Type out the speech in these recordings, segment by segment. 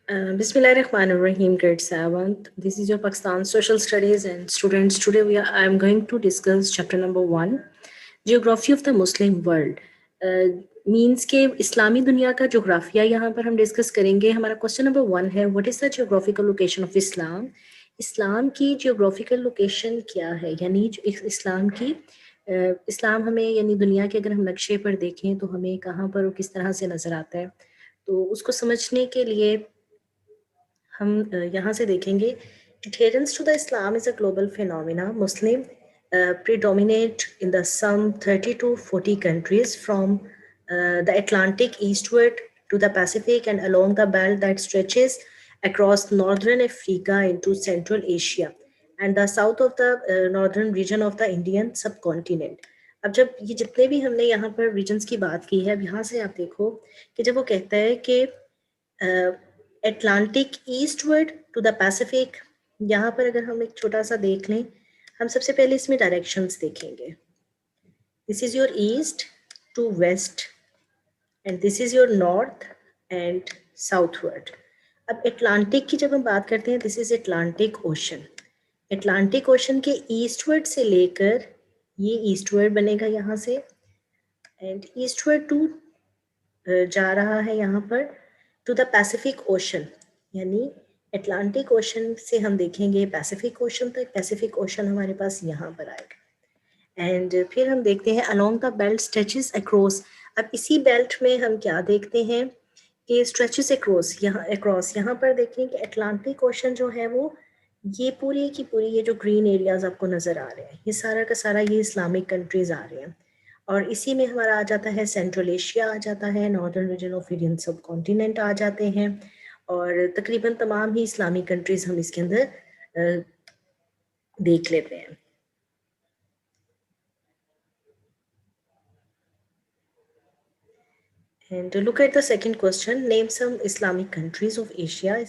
Bismillahirrahmanirrahim, grade 7. This is your Pakistan Social Studies and students. Today I am going to discuss chapter number 1, Geography of the Muslim World. Means के इस्लामी दुनिया का जोग्राफिया यहाँ पर हम discuss करेंगे. हमारा question number 1 है, what is the geographical location of Islam. इस्लाम की जियोग्राफिकल लोकेशन क्या है, यानी इस्लाम की इस्लाम हमें यानी दुनिया के अगर हम नक्शे पर देखें तो हमें कहाँ पर किस तरह से नज़र आता है. तो उसको समझने के लिए हम यहाँ से देखेंगे. Adherence to the Islam is a global phenomena. Muslim predominate in the some 30 to 40 countries from the Atlantic eastward to the Pacific and along the belt that stretches across northern Africa into Central Asia and the south of the northern region of the Indian subcontinent. अब जब ये जितने भी हमने यहाँ पर regions की बात की है, अब यहाँ से आप देखो कि जब वो कहता है कि Atlantic eastward to the Pacific, यहाँ पर अगर हम एक छोटा सा देख लें, हम सबसे पहले इसमें डायरेक्शंस देखेंगे. This is your east to west and this is your north and southward. अब एटलांटिक की जब हम बात करते हैं, this is Atlantic ocean. Atlantic ocean के ईस्टवर्ड से लेकर ये ईस्टवर्ड बनेगा यहाँ से एंड ईस्टवर्ड टू जा रहा है यहाँ पर टू द पैसिफिक ओशन, यानी एटलांटिक ओशन से हम देखेंगे पैसिफिक ओशन तक. पैसिफिक ओशन हमारे पास यहाँ पर आएगा एंड फिर हम देखते हैं along the belt stretches across. अब इसी बेल्ट में हम क्या देखते हैं कि स्ट्रेचेस अक्रॉस, यहाँ पर देखें कि एटलांटिक ओशन जो है वो ये पूरी की पूरी ये जो ग्रीन एरियाज आपको नज़र आ रहे हैं, ये सारा का सारा ये इस्लामिक कंट्रीज आ रहे हैं. और इसी में हमारा आ जाता है सेंट्रल एशिया, आ जाता है नॉर्दर्न रीजन ऑफ इंडियन सब कॉन्टिनेंट आ जाते हैं और तकरीबन तमाम ही इस्लामिक कंट्रीज हम इसके अंदर देख लेते हैं. And look at the second question, name some Islamic countries of Asia.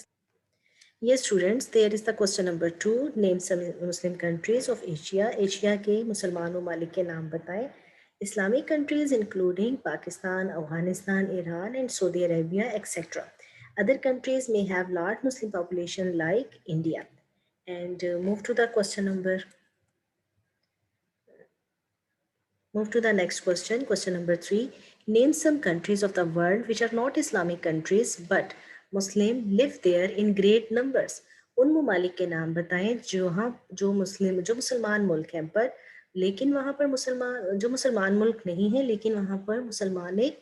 Yes students, there is the question number 2, name some Muslim countries of Asia. Asia के मुसलमान ममालिक के नाम बताएं. Islamic countries including Pakistan, Afghanistan, Iran and Saudi Arabia, etc. Other countries may have large Muslim population like India. And move to the next question, question number 3. Name some countries of the world which are not Islamic countries but Muslim live there in great numbers. उन ममालिक के नाम बताएं जो मुसलमान मुल्क हैं पर लेकिन वहाँ पर मुसलमान मुल्क नहीं है लेकिन वहाँ पर मुसलमान एक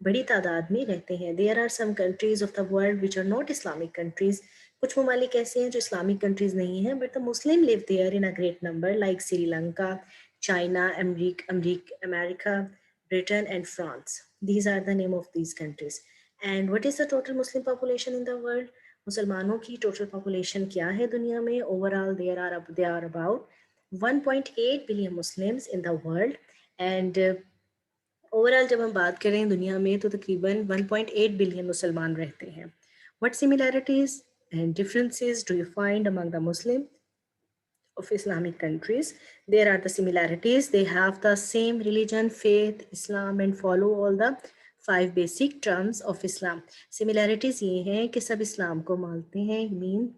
बड़ी तादाद में रहते हैं. There are some countries of the world which are not Islamic countries. कुछ ममालिक ऐसे हैं जो इस्लामिक कंट्रीज नहीं हैं but the Muslim live there in a great number like Sri Lanka, China, America, Britain and France. These are the name of these countries. And what is the total Muslim population in the world? मुसलमानों की total population क्या है दुनिया में? Overall there are about 1.8 billion Muslims in the world. And overall जब हम बात करें दुनिया में तो तकरीबन 1.8 बिलियन मुसलमान रहते हैं. What similarities and differences do you find among the Muslim of Islamic countries? There are the similarities. They have the same religion, faith, Islam and follow all the 5 basic terms of Islam. Similarities ये हैं कि सब इस्लाम को मानते हैं, mean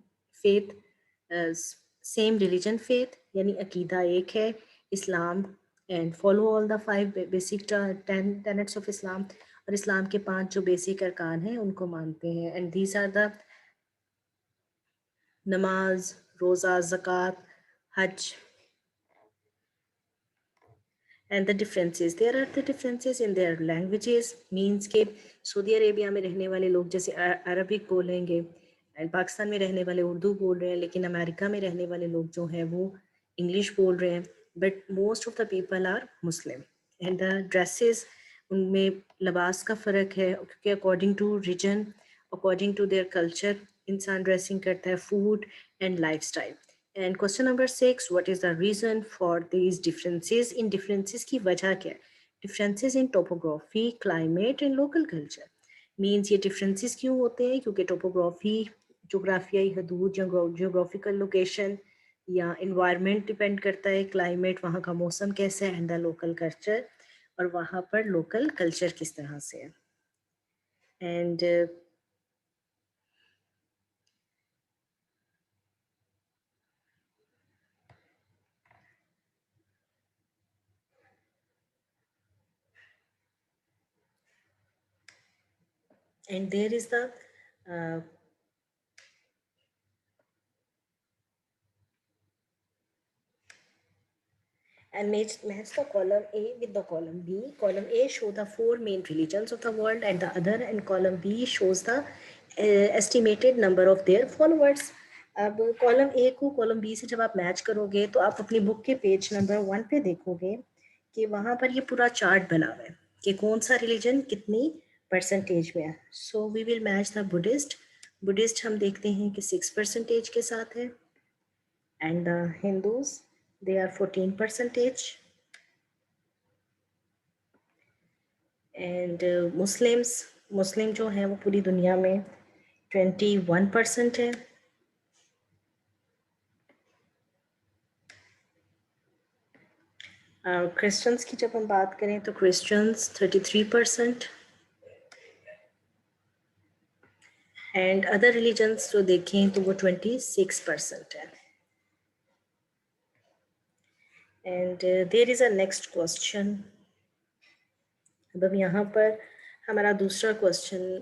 faith, same religion faith यानी अकीदा एक है, इस्लाम and follow all the 5 basic tenets of Islam और इस्लाम के 5 जो बेसिक अरकान हैं उनको मानते हैं. And these are the नमाज, रोज़ा, ज़कात, हज. And the differences, there are the differences in their languages. Means के सऊदी अरेबिया में रहने वाले लोग जैसे अरबिक बोलेंगे एंड पाकिस्तान में रहने वाले उर्दू बोल रहे हैं, लेकिन अमेरिका में रहने वाले लोग जो हैं वो इंग्लिश बोल रहे हैं. But most of the people are Muslim. And the dresses, उनमें लिबास का फ़र्क है क्योंकि according to region, according to their culture इंसान ड्रेसिंग करता है, food and lifestyle. And question number 6, what is the reason for these differences? In differences की वजह क्या है? Differences in topography, climate and local culture. Means ये differences क्यों होते हैं? क्योंकि topography, जोग्राफियाई हदूद, geographical location या environment depend करता है, climate वहाँ का मौसम कैसा है and the local culture और वहाँ पर local culture किस तरह से है. And and there is the uh, and match the column A with the column B. Column A show the 4 main religions of the world, and the other, and column B shows the estimated number of their followers. अब column A को column B से जब आप match करोगे तो आप अपनी book के पेज नंबर 1 पे देखोगे कि वहां पर ये पूरा चार्ट बना हुआ है कि कौन सा रिलीजन कितनी परसेंटेज में है. So we will match the Buddhist हम देखते हैं कि 6% के साथ है, and the Hindus, they are 14%, and मुस्लिम जो है वो पूरी दुनिया में 21% है. क्रिश्चियंस की जब हम बात करें तो क्रिश्चियंस 33%, एंड अदर रिलीजन्स जो देखें तो वो 26% है. And there is a next question. अब हम यहाँ पर हमारा दूसरा question,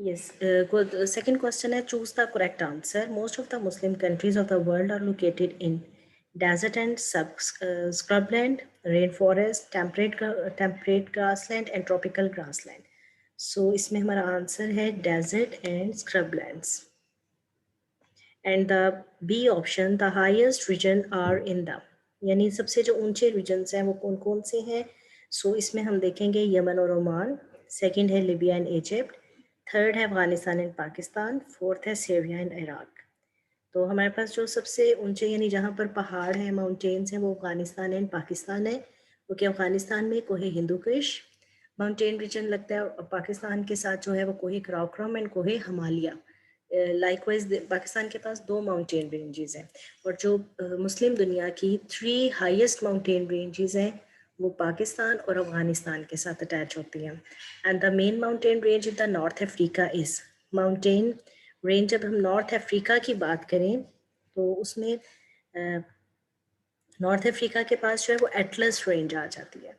yes, the second question is choose the correct answer. Most of the Muslim countries of the world are located in desert and scrubland, rainforest, temperate grassland and tropical grassland. So इसमें हमारा answer है desert and scrublands. And the B option, the highest region are in the, यानी सबसे जो ऊंचे regions हैं वो कौन कौन से हैं. सो इसमें हम देखेंगे यमन और ओमान, सेकंड है लिबिया एंड इजिप्ट, थर्ड है अफगानिस्तान एंड पाकिस्तान, फोर्थ है सीरिया एंड इराक. तो हमारे पास जो सबसे ऊंचे यानी जहाँ पर पहाड़ हैं, माउंटेन्स हैं, वो अफगानिस्तान एंड पाकिस्तान है. क्योंकि अफगानिस्तान में कोहे हिंदू कुश माउंटेन रीजन लगता है, और पाकिस्तान के साथ जो है वो कोहे कराकोरम एंड कोहे हिमालय. लाइकवाइज पाकिस्तान के पास 2 माउंटेन रेंजेस हैं, और जो मुस्लिम दुनिया की 3 हाईएस्ट माउंटेन रेंजेस हैं वो पाकिस्तान और अफगानिस्तान के साथ अटैच होती हैं. And the main mountain range in the north Africa is mountain range. जब हम नॉर्थ अफ्रीका की बात करें तो उसमें नॉर्थ अफ्रीका के पास जो है वो एटलस रेंज आ जाती है.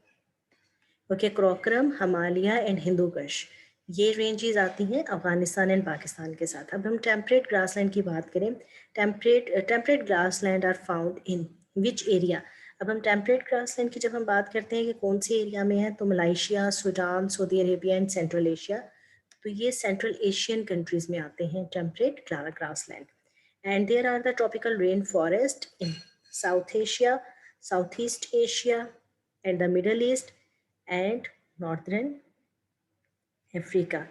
ओके, क्रोकरम, हिमालय एंड हिंदू कुश, ये रेंजेस आती हैं अफगानिस्तान एंड पाकिस्तान के साथ. अब हम टेम्परेट ग्रासलैंड की बात करें. Temperate grassland are found in which area. अब हम टेम्परेट ग्रासलैंड की जब हम बात करते हैं कि कौन सी एरिया में है, तो Malaysia, Sudan, Saudi Arabia and Central Asia. तो ये सेंट्रल एशियन कंट्रीज में आते हैं temperate grassland. And there are the tropical rain forest in South Asia, South East Asia and the Middle East and northern Africa.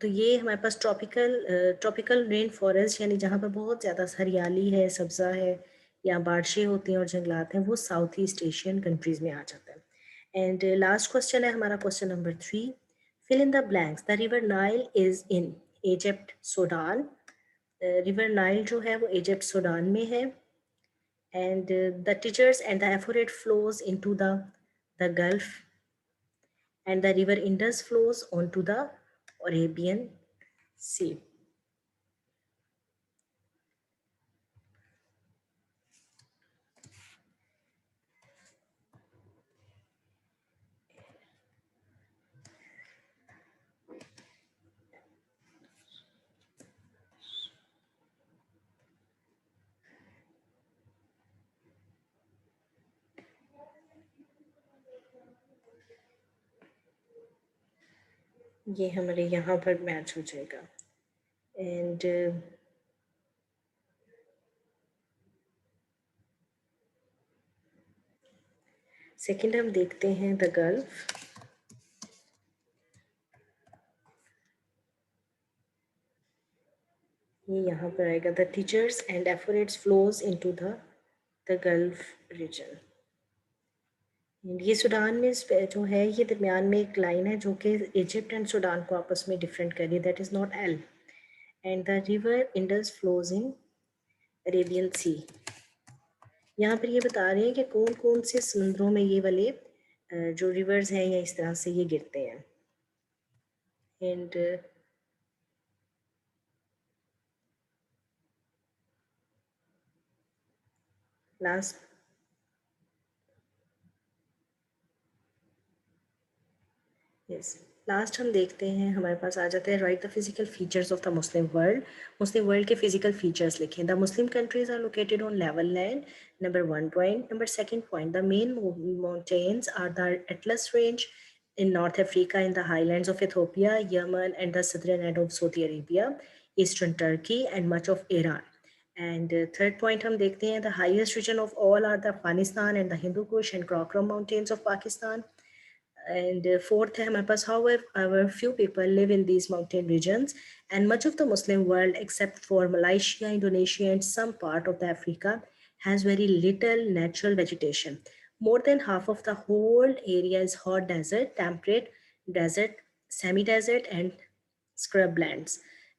तो ये हमारे पास tropical rain forest यानी जहाँ पर बहुत ज़्यादा हरियाली है, सब्ज़ा है, या बारिशें होती हैं और जंगलात हैं, वो साउथ ईस्ट एशियन कंट्रीज़ में आ जाता है. एंड लास्ट क्वेश्चन है हमारा question number 3. Fill in the blanks. The river Nile is in Egypt, Sudan. River Nile जो है वो इजिप्ट, सूडान में है. And the Tigris and the Euphrates flows into the gulf, and the river Indus flows onto the Arabian Sea. ये हमारे यहाँ पर match हो जाएगा. एंड सेकेंड हम देखते हैं द गल्फ. ये यहाँ पर आएगा the Tigris and Euphrates flows into the gulf region. ये सूडान में जो है ये दरमियान में एक लाइन है जो कि इजिप्ट एंड सूडान को आपस में डिफरेंट कर रही है, that is not L. And the river Indus flows in Arabian sea. यहाँ पर ये बता रहे हैं कि कौन कौन से समुद्रों में ये वाले जो रिवर्स हैं या इस तरह से ये गिरते हैं. एंड लास्ट यस, लास्ट हम देखते हैं, हमारे पास आ जाते हैं right the physical features of the Muslim world. Muslim world के फिजिकल फीचर्स लिखें। The Muslim countries are located on level land, number 1 point. Number second point, the main mountains are the Atlas range in North Africa, in the highlands of Ethiopia, Yemen, and the southern end of Saudi Arabia, eastern Turkey, and much of Iran. And third point हम देखते हैं, the highest region of all are the Afghanistan and the Hindu Kush and Karakoram mountains of Pakistan. And fourth है हमारे पास, however few people live in these mountain regions, and much of the Muslim world except for Malaysia, Indonesia, and some part of the Africa has very little natural vegetation. More than half of the whole area is hot desert, temperate desert, semi-desert, and scrublands.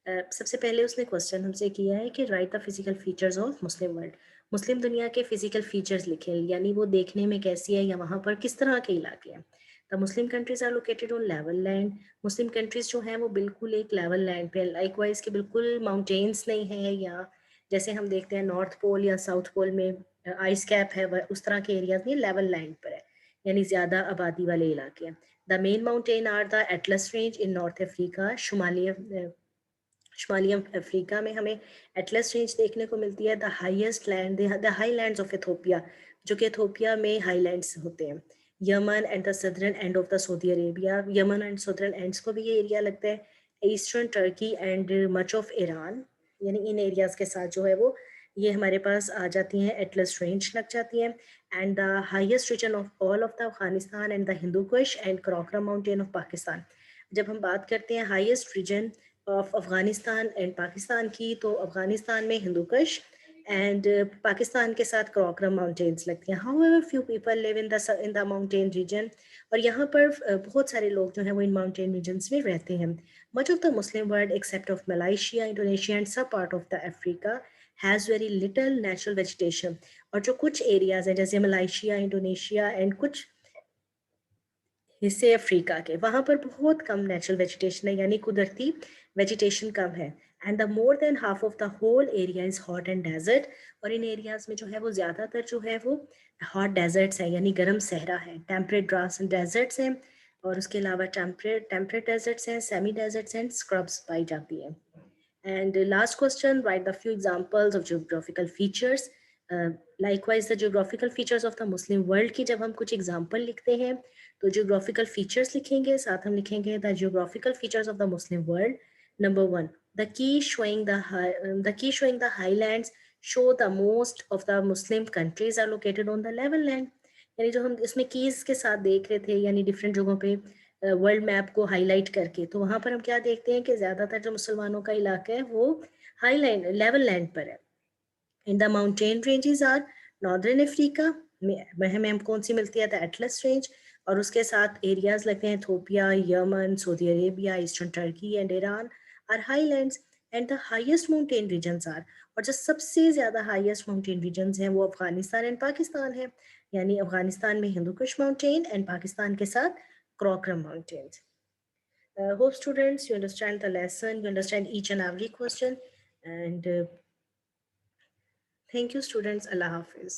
सबसे पहले उसने question हमसे किया है कि write the physical features of Muslim world. मुस्लिम दुनिया के फिजिकल फीचर्स लिखे, यानी वो देखने में कैसी है या वहाँ पर किस तरह के इलाके हैं। The Muslim countries are located on level land. Muslim countries जो हैं वो बिल्कुल एक लेवल लैंड पे, लाइकवाइज के बिल्कुल माउंटेन्स नहीं है, या जैसे हम देखते हैं नॉर्थ पोल या साउथ पोल में आइस कैप है, उस तरह के एरियाज नहीं, लेवल लैंड पर है, यानी ज़्यादा आबादी वाले इलाके हैं। The main mountain are the Atlas range in north Africa. शुमाली अफ्रीका में हमें एटलस रेंज देखने को मिलती है। The highest land, the highlands of Ethiopia, जो कि इथोपिया में हाईलैंड्स होते हैं। Yemen and the southern end of the Saudi Arabia, Yemen and southern ends को भी ये एरिया लगता है। Eastern Turkey and much of Iran, यानी इन एरियाज के साथ जो है वो ये हमारे पास आ जाती हैं, एटलस रेंज लग जाती है। And the highest region of all of the Afghanistan and the Hindu Kush and Karakoram mountain of Pakistan. जब हम बात करते हैं highest region of Afghanistan and Pakistan की, तो अफगानिस्तान में हिंदू कुश एंड पाकिस्तान के साथ कराकोरम माउंटेन्स लगती हैं। However few people live in the mountain region, और यहाँ पर बहुत सारे लोग जो हैं वो इन माउंटेन रीजन्स में रहते हैं। Much of the Muslim world except of Malaysia, Indonesia and sub part of the Africa has very little natural vegetation. और जो कुछ एरियाज हैं जैसे मलाइशिया, इंडोनेशिया एंड कुछ हिस्से अफ्रीका के, वहाँ पर बहुत कम नेचुरल वेजिटेशन है, यानी कुदरती वेजिटेशन कम है। And the more than half of the whole area is hot and desert. और इन एरियाज में जो है वो ज़्यादातर जो है वो हॉट डेजर्ट्स है, यानी गर्म सहरा है। टेम्परेट ग्रास एंड डेजर्ट्स हैं, और उसके अलावा टेम्परेट डेजर्ट्स हैं, सेमी डेजर्ट्स एंड स्क्रब्स पाई जाती है। And last question, write the few examples of geographical features. Likewise, the geographical features of the Muslim world की जब हम कुछ example लिखते हैं, तो geographical features लिखेंगे, साथ हम लिखेंगे the geographical features of the Muslim world. Number 1, the key showing the highlands show the most of the Muslim countries are located on the level land. यानी जो हम इसमें कीज के साथ देख रहे थे, यानी डिफरेंट जगहों पे वर्ल्ड मैप को हाईलाइट करके, तो वहां पर हम क्या देखते हैं कि ज्यादातर जो मुसलमानों का इलाका है वो हाई लैंड, लेवल लैंड पर है। In the mountain ranges are northern Africa में हमें कौन सी मिलती है, द एटलस रेंज, और उसके साथ एरियाज लगते हैं Ethiopia, Yemen, Saudi Arabia, eastern Turkey and Iran are highlands. And the highest mountain regions are, और जो सबसे ज्यादा हाईएस्ट माउंटेन रीजन्स हैं वो अफगानिस्तान एंड पाकिस्तान है, यानी अफगानिस्तान में हिंदू कुश माउंटेन एंड पाकिस्तान के साथ Karakoram Mountains. Hope students, you understand the lesson, you understand each and every question. And thank you students. Allah Hafiz.